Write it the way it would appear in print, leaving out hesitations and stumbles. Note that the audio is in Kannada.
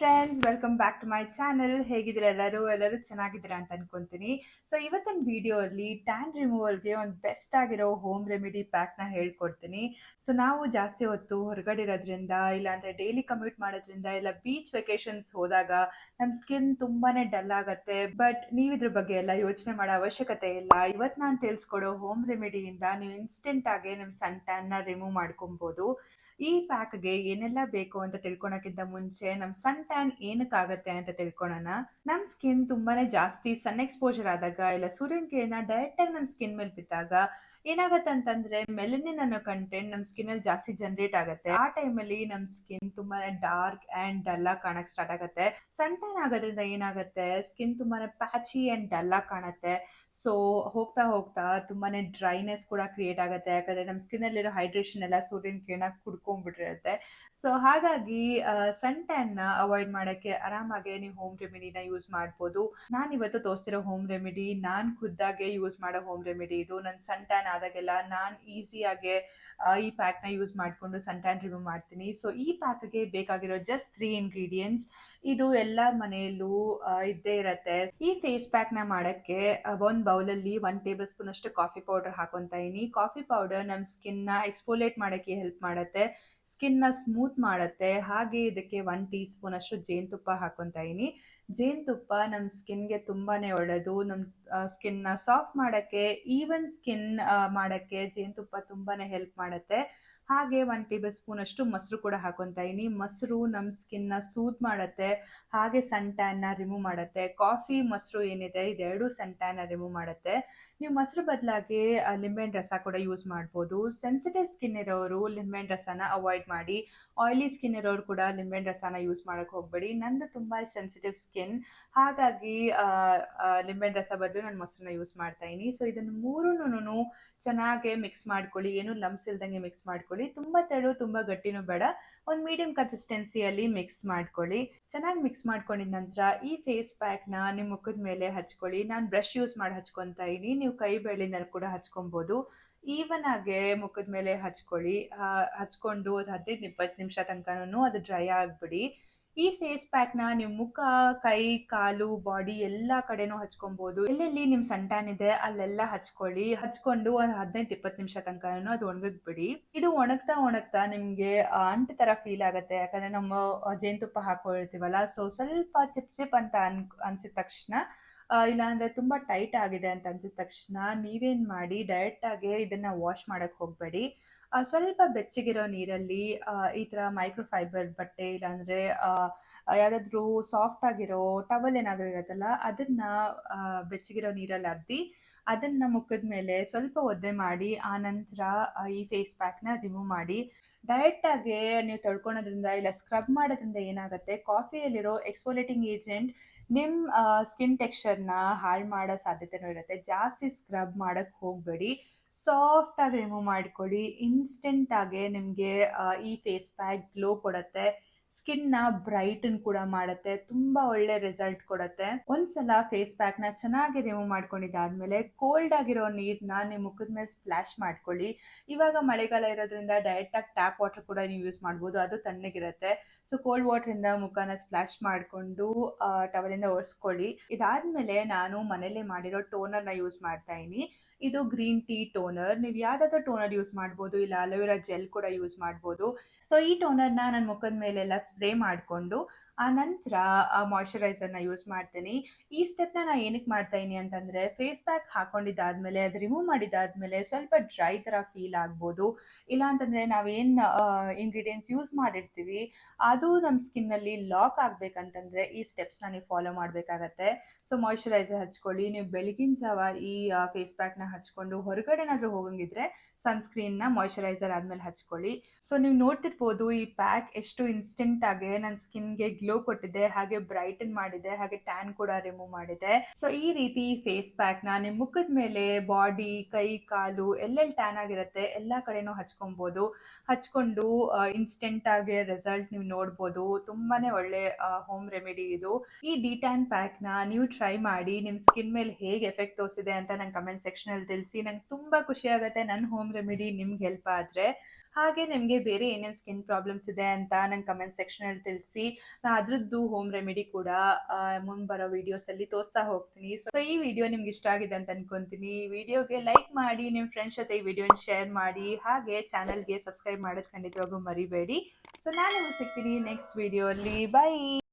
Friends, welcome back to my channel. ಹೇಗಿದ್ರೆ ಎಲ್ಲರೂ ಚೆನ್ನಾಗಿದ್ದೀರಾ ಅಂತ ಅನ್ಕೊಂತೀನಿ. ಸೊ ಇವತ್ತಿನ ವಿಡಿಯೋಲಿ ಟ್ಯಾನ್ ರಿಮೂವಲ್ಗೆ ಒಂದು ಬೆಸ್ಟ್ ಆಗಿರೋ ಹೋಮ್ ರೆಮಿಡಿ ಪ್ಯಾಕ್ನ ಹೇಳ್ಕೊಡ್ತೀನಿ. ಸೊ ನಾವು ಜಾಸ್ತಿ ಹೊತ್ತು ಹೊರಗಡೆ ಇರೋದ್ರಿಂದ, ಇಲ್ಲಾಂದ್ರೆ ಡೈಲಿ ಕಮ್ಯೂಟ್ ಮಾಡೋದ್ರಿಂದ, ಇಲ್ಲ ಬೀಚ್ ವೆಕೇಶನ್ಸ್ ಹೋದಾಗ ನಮ್ಮ ಸ್ಕಿನ್ ತುಂಬಾನೇ ಡಲ್ ಆಗುತ್ತೆ. ಬಟ್ ನೀವು ಇದ್ರ ಬಗ್ಗೆ ಎಲ್ಲ ಯೋಚನೆ ಮಾಡೋ ಅವಶ್ಯಕತೆ ಇಲ್ಲ. ಇವತ್ತು ನಾನು ತಿಳಿಸ್ಕೊಡೋ ಹೋಮ್ ರೆಮಿಡಿಯಿಂದ ನೀವು ಇನ್ಸ್ಟೆಂಟ್ ಆಗಿ ನಿಮ್ಮ ಸನ್ ಟ್ಯಾನ್ನ ರಿಮೂವ್ ಮಾಡ್ಕೊಬೋದು. ಈ ಪ್ಯಾಕ್ಗೆ ಏನೆಲ್ಲ ಬೇಕು ಅಂತ ತಿಳ್ಕೊಳಕ್ಕಿಂತ ಮುಂಚೆ ನಮ್ಮ ಸನ್ ಟ್ಯಾನ್ ಏನಕ್ಕಾಗತ್ತೆ ಅಂತ ತಿಳ್ಕೊಳೋಣ. ನಮ್ಮ ಸ್ಕಿನ್ ತುಂಬಾನೇ ಜಾಸ್ತಿ ಸನ್ ಎಕ್ಸ್ಪೋಜರ್ ಆದಾಗ, ಇಲ್ಲ ಸೂರ್ಯನ ಕಿರಣ ಡೈರೆಕ್ಟ್ ಆಗಿ ನಮ್ಮ ಸ್ಕಿನ್ ಮೇಲೆ ಬಿದ್ದಾಗ ಏನಾಗತ್ತೆ ಅಂತಂದ್ರೆ ಮೆಲನಿನ್ ಅನ್ನೋ ಕಂಟೆಂಟ್ ನಮ್ಮ ಸ್ಕಿನ್ ಅಲ್ಲಿ ಜಾಸ್ತಿ ಜನರೇಟ್ ಆಗುತ್ತೆ. ಆ ಟೈಮಲ್ಲಿ ನಮ್ಮ ಸ್ಕಿನ್ ತುಂಬಾನೇ ಡಾರ್ಕ್ ಅಂಡ್ ಡಲ್ ಆಗಿ ಕಾಣಕ್ ಸ್ಟಾರ್ಟ್ ಆಗುತ್ತೆ. ಸನ್ ಟ್ಯಾನ್ ಆಗೋದ್ರಿಂದ ಏನಾಗುತ್ತೆ, ಸ್ಕಿನ್ ತುಂಬಾನೇ ಪ್ಯಾಚಿ ಅಂಡ್ ಡಲ್ ಆಗಿ ಕಾಣುತ್ತೆ. ಸೊ ಹೋಗ್ತಾ ಹೋಗ್ತಾ ತುಂಬಾನೇ ಡ್ರೈನೆಸ್ ಕೂಡ ಕ್ರಿಯೇಟ್ ಆಗುತ್ತೆ. ಯಾಕಂದ್ರೆ ನಮ್ಮ ಸ್ಕಿನ್ ಅಲ್ಲಿರೋ ಹೈಡ್ರೇಷನ್ ಎಲ್ಲ ಸೂರ್ಯನ ಕಿರಣ ಕುಡ್ಕೊಂಡ್ಬಿಟ್ಟಿರುತ್ತೆ. ಸೊ ಹಾಗಾಗಿ ಸನ್ ಟ್ಯಾನ್ ನ ಅವಾಯ್ಡ್ ಮಾಡಕ್ಕೆ ಆರಾಮಾಗಿ ನೀವು ಹೋಮ್ ರೆಮಿಡಿನ ಯೂಸ್ ಮಾಡ್ಬೋದು. ನಾನು ಇವತ್ತು ತೋರಿಸ್ತಿರೋ ಹೋಮ್ ರೆಮಿಡಿ ನಾನು ಖುದ್ದಾಗೆ ಯೂಸ್ ಮಾಡೋ ಹೋಮ್ ರೆಮಿಡಿ. ಇದು ನನ್ನ ಸನ್ ಟ್ಯಾನ್ ಆದಾಗೆಲ್ಲ ನಾನು ಈಸಿಯಾಗೆ ಈ ಪ್ಯಾಕ್ ನ ಯೂಸ್ ಮಾಡ್ಕೊಂಡು ಸನ್ ಟ್ಯಾನ್ ರಿಮೂವ್ ಮಾಡ್ತೀನಿ. ಸೊ ಈ ಪ್ಯಾಕ್ಗೆ ಬೇಕಾಗಿರೋ ಜಸ್ಟ್ 3 ಇಂಗ್ರೀಡಿಯೆಂಟ್ಸ್. ಇದು ಎಲ್ಲರ ಮನೆಯಲ್ಲೂ ಇದ್ದೇ ಇರತ್ತೆ. ಈ ಫೇಸ್ ಪ್ಯಾಕ್ ನ ಮಾಡಕ್ಕೆ ಒಂದು ಬೌಲಲ್ಲಿ 1 ಟೇಬಲ್ ಸ್ಪೂನ್ ಅಷ್ಟು ಕಾಫಿ ಪೌಡರ್ ಹಾಕೊಂತ ಇದೀನಿ. ಕಾಫಿ ಪೌಡರ್ ನಮ್ಮ ಸ್ಕಿನ್ ನ ಎಕ್ಸ್ಫೋಲಿಯೇಟ್ ಮಾಡಕ್ಕೆ ಹೆಲ್ಪ್ ಮಾಡುತ್ತೆ, ಸ್ಕಿನ್ ನ ಸ್ಮೂತ್ ಮಾಡುತ್ತೆ. ಹಾಗೆ ಇದಕ್ಕೆ 1 ಟೀ ಸ್ಪೂನ್ ಅಷ್ಟು ಜೇನುತುಪ್ಪ ಹಾಕೊಂತ ಇದೀನಿ. ಜೇನುತುಪ್ಪ ನಮ್ಮ ಸ್ಕಿನ್ಗೆ ತುಂಬಾನೇ ಒಳ್ಳೆಯದು. ನಮ್ಮ ಸ್ಕಿನ್ ನ ಸಾಫ್ಟ್ ಮಾಡಕ್ಕೆ, ಈವನ್ ಸ್ಕಿನ್ ಮಾಡಕ್ಕೆ ಜೇನುತುಪ್ಪ ತುಂಬಾನೇ ಹೆಲ್ಪ್ ಮಾಡುತ್ತೆ. ಹಾಗೆ 1 ಟೇಬಲ್ ಸ್ಪೂನ್ ಅಷ್ಟು ಮೊಸರು ಕೂಡ ಹಾಕೊಂತ ಇದೀನಿ. ಮೊಸರು ನಮ್ಮ ಸ್ಕಿನ್ ನ ಸೂತ್ ಮಾಡುತ್ತೆ, ಹಾಗೆ ಸನ್ ಟ್ಯಾನ್ ನ ರಿಮೂವ್ ಮಾಡುತ್ತೆ. ಕಾಫಿ ಮೊಸರು ಏನಿದೆ ಇದೆರಡು ಸನ್ ಟ್ಯಾನ್ ನ ರಿಮೂವ್ ಮಾಡುತ್ತೆ. ನೀವು ಮೊಸರು ಬದಲಾಗಿ ಲಿಂಬೆಹಣ್ಣು ರಸ ಕೂಡ ಯೂಸ್ ಮಾಡ್ಬೋದು. ಸೆನ್ಸಿಟಿವ್ ಸ್ಕಿನ್ ಇರೋರು ಲಿಂಬೆಹಣ್ಣು ರಸನ ಅವಾಯ್ಡ್ ಮಾಡಿ. ಆಯಿಲಿ ಸ್ಕಿನ್ ಇರೋರು ಕೂಡ ಲಿಂಬೆಹಣ್ಣು ರಸನ ಯೂಸ್ ಮಾಡಕ್ ಹೋಗ್ಬೇಡಿ. ನಂದು ತುಂಬಾ ಸೆನ್ಸಿಟಿವ್ ಸ್ಕಿನ್, ಹಾಗಾಗಿ ಲಿಂಬೆಹಣ್ಣು ರಸ ಬದಲು ನಾನು ಮೊಸರನ್ನ ಯೂಸ್ ಮಾಡ್ತಾ ಇದೀನಿ. ಸೊ ಇದನ್ನು ಮೂರೂನು ಚೆನ್ನಾಗಿ ಮಿಕ್ಸ್ ಮಾಡ್ಕೊಳ್ಳಿ. ಏನು ಲಂಪ್ಸ್ ಇಲ್ದಂಗೆ ಮಿಕ್ಸ್ ಮಾಡ್ಕೊಳ್ಳಿ. ತುಂಬಾ ತೆಳು ತುಂಬಾ ಗಟ್ಟಿನೂ ಬೇಡ, ಒಂದು ಮೀಡಿಯಂ ಕನ್ಸಿಸ್ಟೆನ್ಸಿಯಲ್ಲಿ ಮಿಕ್ಸ್ ಮಾಡ್ಕೊಳ್ಳಿ. ಚೆನ್ನಾಗಿ ಮಿಕ್ಸ್ ಮಾಡ್ಕೊಂಡಿದ ನಂತರ ಈ ಫೇಸ್ ಪ್ಯಾಕ್ ನ ನಿಮ್ಮ ಮುಖದ ಮೇಲೆ ಹಚ್ಕೊಳ್ಳಿ. ನಾನು ಬ್ರಷ್ ಯೂಸ್ ಮಾಡಿ ಹಚ್ಕೊಂತ ಇದೀನಿ, ನೀವು ಕೈ ಬೆರಳಿನಲ್ಲಿ ಕೂಡ ಹಚ್ಕೊಬಹುದು. ಈವನ್ ಆಗಿ ಮುಖದ ಮೇಲೆ ಹಚ್ಕೊಳ್ಳಿ. ಹಚ್ಕೊಂಡು 15-20 ನಿಮಿಷ ತನಕನೂ ಅದು ಡ್ರೈ ಆಗ್ಬಿಡಿ. ಈ ಫೇಸ್ ಪ್ಯಾಕ್ ನ ನೀವು ಮುಖ, ಕೈ, ಕಾಲು, ಬಾಡಿ ಎಲ್ಲಾ ಕಡೆನೂ ಹಚ್ಕೊಬಹುದು. ಎಲ್ಲೆಲ್ಲಿ ನಿಮ್ ಸನ್ ಟ್ಯಾನ್ ಇದೆ ಅಲ್ಲೆಲ್ಲ ಹಚ್ಕೊಳ್ಳಿ. ಹಚ್ಕೊಂಡು ಒಂದು 15-20 ನಿಮಿಷ ತನಕನೂ ಅದು ಒಣಗಿಸ್ಬಿಡಿ. ಇದು ಒಣಗ್ತಾ ನಿಮ್ಗೆ ಅಂಟು ತರ ಫೀಲ್ ಆಗುತ್ತೆ. ಯಾಕಂದ್ರೆ ನಮ್ಮ ಜೇನುತುಪ್ಪ ಹಾಕೊಳ್ತೀವಲ್ಲ, ಸೊ ಸ್ವಲ್ಪ ಚಿಪ್ ಅಂತ ಅನ್ಸಿದ ತಕ್ಷಣ, ಇಲ್ಲಾಂದ್ರೆ ತುಂಬಾ ಟೈಟ್ ಆಗಿದೆ ಅಂತ ಅನ್ಸಿದ ತಕ್ಷಣ ನೀವೇನ್ ಮಾಡಿ, ಡೈರೆಕ್ಟ್ ಆಗಿ ಇದನ್ನ ವಾಶ್ ಮಾಡಕ್ ಹೋಗ್ಬೇಡಿ. ಸ್ವಲ್ಪ ಬೆಚ್ಚಗಿರೋ ನೀರಲ್ಲಿ ಈ ತರ ಮೈಕ್ರೋ ಫೈಬರ್ ಬಟ್ಟೆ, ಇಲ್ಲಾಂದ್ರೆ ಯಾವ್ದಾದ್ರು ಸಾಫ್ಟ್ ಆಗಿರೋ ಟವಲ್ ಏನಾದ್ರು ಇರತ್ತಲ್ಲ, ಅದನ್ನ ಬೆಚ್ಚಗಿರೋ ನೀರಲ್ಲಿ ಅದ್ದಿ ಅದನ್ನ ಮುಖದ ಮೇಲೆ ಸ್ವಲ್ಪ ಒದ್ದೆ ಮಾಡಿ, ಆ ನಂತರ ಈ ಫೇಸ್ ಪ್ಯಾಕ್ ನ ರಿಮೂವ್ ಮಾಡಿ. ಡೈರೆಕ್ಟ್ ಆಗಿ ನೀವು ತೊಳ್ಕೊಳೋದ್ರಿಂದ ಇಲ್ಲ ಸ್ಕ್ರಬ್ ಮಾಡೋದ್ರಿಂದ ಏನಾಗುತ್ತೆ, ಕಾಫಿಯಲ್ಲಿರೋ ಎಕ್ಸ್ಫೋಲೇಟಿಂಗ್ ಏಜೆಂಟ್ ನಿಮ್ ಸ್ಕಿನ್ ಟೆಕ್ಸ್ಚರ್ ನ ಹಾಳು ಮಾಡೋ ಸಾಧ್ಯತೆನೂ ಇರುತ್ತೆ. ಜಾಸ್ತಿ ಸ್ಕ್ರಬ್ ಮಾಡಕ್ ಹೋಗ್ಬೇಡಿ, ಸಾಫ್ಟ್ ಆಗಿ ರಿಮೂವ್ ಮಾಡ್ಕೊಳ್ಳಿ. ಇನ್ಸ್ಟೆಂಟ್ ಆಗಿ ನಿಮ್ಗೆ ಈ ಫೇಸ್ ಪ್ಯಾಕ್ ಗ್ಲೋ ಕೊಡುತ್ತೆ, ಸ್ಕಿನ್ ನ ಬ್ರೈಟನ್ ಕೂಡ ಮಾಡುತ್ತೆ, ತುಂಬಾ ಒಳ್ಳೆ ರಿಸಲ್ಟ್ ಕೊಡುತ್ತೆ. ಒಂದ್ಸಲ ಫೇಸ್ ಪ್ಯಾಕ್ ನ ಚೆನ್ನಾಗಿ ರಿಮೂವ್ ಮಾಡ್ಕೊಂಡಿದ್ದಾದ್ಮೇಲೆ ಕೋಲ್ಡ್ ಆಗಿರೋ ನೀರ್ನ ನಿಮ್ ಮುಖದ ಮೇಲೆ ಸ್ಪ್ಲಾಶ್ ಮಾಡ್ಕೊಳ್ಳಿ. ಇವಾಗ ಮಳೆಗಾಲ ಇರೋದ್ರಿಂದ ಡೈರೆಕ್ಟ್ ಆಗಿ ಟ್ಯಾಪ್ ವಾಟರ್ ಕೂಡ ನೀವು ಯೂಸ್ ಮಾಡ್ಬೋದು, ಅದು ತಣ್ಣಗಿರುತ್ತೆ. ಸೊ ಕೋಲ್ಡ್ ವಾಟರ್ ಇಂದ ಮುಖನ ಸ್ಪ್ಲಾಶ್ ಮಾಡ್ಕೊಂಡು ಟವಲ್ ಇಂದ ಒರೆಸ್ಕೊಳ್ಳಿ. ಇದಾದ್ಮೇಲೆ ನಾನು ಮನೇಲೆ ಮಾಡಿರೋ ಟೋನರ್ ನ ಯೂಸ್ ಮಾಡ್ತಾ ಇದೀನಿ. ಇದು ಗ್ರೀನ್ ಟೀ ಟೋನರ್. ನೀವು ಯಾವ್ದಾದ್ರು ಟೋನರ್ ಯೂಸ್ ಮಾಡ್ಬೋದು, ಇಲ್ಲ ಅಲೋವೆರಾ ಜೆಲ್ ಕೂಡ ಯೂಸ್ ಮಾಡ್ಬೋದು. ಸೊ ಈ ಟೋನರ್ನ ನನ್ನ ಮುಖದ ಮೇಲೆಲ್ಲ ಸ್ಪ್ರೇ ಮಾಡಿಕೊಂಡು ಆ ನಂತರ ಮಾಯಶ್ಚರೈಸರ್ನ ಯೂಸ್ ಮಾಡ್ತೀನಿ. ಈ ಸ್ಟೆಪ್ನ ನಾನು ಏನಕ್ಕೆ ಮಾಡ್ತಾ ಇದೀನಿ ಅಂತಂದ್ರೆ, ಫೇಸ್ ಪ್ಯಾಕ್ ಹಾಕೊಂಡಿದ್ದಾದ್ಮೇಲೆ ಅದು ರಿಮೂವ್ ಮಾಡಿದ್ದಾದ್ಮೇಲೆ ಸ್ವಲ್ಪ ಡ್ರೈ ತರ ಫೀಲ್ ಆಗ್ಬೋದು. ಇಲ್ಲ ಅಂತಂದ್ರೆ ನಾವೇನ್ ಇಂಗ್ರೀಡಿಯೆಂಟ್ಸ್ ಯೂಸ್ ಮಾಡಿರ್ತೀವಿ ಅದು ನಮ್ಮ ಸ್ಕಿನ್ ಅಲ್ಲಿ ಲಾಕ್ ಆಗ್ಬೇಕಂತಂದ್ರೆ ಈ ಸ್ಟೆಪ್ಸ್ನ ನೀವು ಫಾಲೋ ಮಾಡ್ಬೇಕಾಗತ್ತೆ. ಸೊ ಮಾಯಶ್ಚರೈಸರ್ ಹಚ್ಕೊಳ್ಳಿ. ನೀವು ಬೆಳಗಿನ ಜಾವ ಈ ಫೇಸ್ ಪ್ಯಾಕ್ ನ ಹಚ್ಕೊಂಡು ಹೊರಗಡೆನಾದ್ರೂ ಹೋಗಂಗಿದ್ರೆ ಸನ್ಸ್ಕ್ರೀನ್ ನ ಮಾಯಶ್ಚರೈಸರ್ ಆದ್ಮೇಲೆ ಹಚ್ಕೊಳ್ಳಿ. ಸೊ ನೀವು ನೋಡ್ತಿರ್ಬೋದು ಈ ಪ್ಯಾಕ್ ಎಷ್ಟು ಇನ್ಸ್ಟೆಂಟ್ ಆಗಿ ನನ್ನ ಸ್ಕಿನ್ಗೆ ಗ್ಲೋ ಕೊಟ್ಟಿದೆ, ಹಾಗೆ ಬ್ರೈಟನ್ ಮಾಡಿದೆ, ಹಾಗೆ ಟ್ಯಾನ್ ಕೂಡ ರಿಮೂವ್ ಮಾಡಿದೆ. ಸೊ ಈ ರೀತಿ ಫೇಸ್ ಪ್ಯಾಕ್ ನ ನಿಮ್ ಮುಖದ ಮೇಲೆ, ಬಾಡಿ, ಕೈ, ಕಾಲು ಎಲ್ಲೆಲ್ಲಿ ಟ್ಯಾನ್ ಆಗಿರುತ್ತೆ ಎಲ್ಲಾ ಕಡೆನೂ ಹಚ್ಕೊಬಹುದು. ಹಚ್ಕೊಂಡು ಇನ್ಸ್ಟೆಂಟ್ ಆಗಿ ರಿಸಲ್ಟ್ ನೀವು ನೋಡ್ಬೋದು. ತುಂಬಾನೇ ಒಳ್ಳೆ ಹೋಮ್ ರೆಮಿಡಿ ಇದು. ಈ ಡಿಟ್ಯಾನ್ ಪ್ಯಾಕ್ ನ ನೀವು ಟ್ರೈ ಮಾಡಿ ನಿಮ್ ಸ್ಕಿನ್ ಮೇಲೆ ಹೇಗೆ ಎಫೆಕ್ಟ್ ತೋರಿಸಿದೆ ಅಂತ ನಂಗೆ ಕಮೆಂಟ್ ಸೆಕ್ಷನ್ ಅಲ್ಲಿ ತಿಳಿಸಿ. ನಂಗೆ ತುಂಬಾ ಖುಷಿ ಆಗುತ್ತೆ ನನ್ನ ಹೋಮ್ ರೆಮಿಡಿ ನಿಮ್ಗೆ ಹೆಲ್ಪ್ ಆದ್ರೆ. ಹಾಗೆ ನಿಮಗೆ ಬೇರೆ ಏನೇನು ಸ್ಕಿನ್ ಪ್ರಾಬ್ಲಮ್ಸ್ ಇದೆ ಅಂತ ನಂಗೆ ಕಮೆಂಟ್ ಸೆಕ್ಷನಲ್ಲಿ ತಿಳಿಸಿ. ನಾನು ಅದ್ರದ್ದು ಹೋಮ್ ರೆಮಿಡಿ ಕೂಡ ಮುಂದೆ ಬರೋ ವಿಡಿಯೋಸಲ್ಲಿ ತೋರಿಸ್ತಾ ಹೋಗ್ತೀನಿ. ಸೊ ಈ ವಿಡಿಯೋ ನಿಮ್ಗೆ ಇಷ್ಟ ಆಗಿದೆ ಅಂತ ಅನ್ಕೊಂತೀನಿ. ಈ ವಿಡಿಯೋಗೆ ಲೈಕ್ ಮಾಡಿ, ನಿಮ್ಮ ಫ್ರೆಂಡ್ಸ್ ಜೊತೆ ಈ ವಿಡಿಯೋನ ಶೇರ್ ಮಾಡಿ, ಹಾಗೆ ಚಾನಲ್ಗೆ ಸಬ್ಸ್ಕ್ರೈಬ್ ಮಾಡೋದು ಖಂಡಿತವಾಗೂ ಮರಿಬೇಡಿ. ಸೊ ನಾನು ನಿಮ್ಗೆ ಸಿಗ್ತೀನಿ ನೆಕ್ಸ್ಟ್ ವಿಡಿಯೋ ಅಲ್ಲಿ. ಬೈ.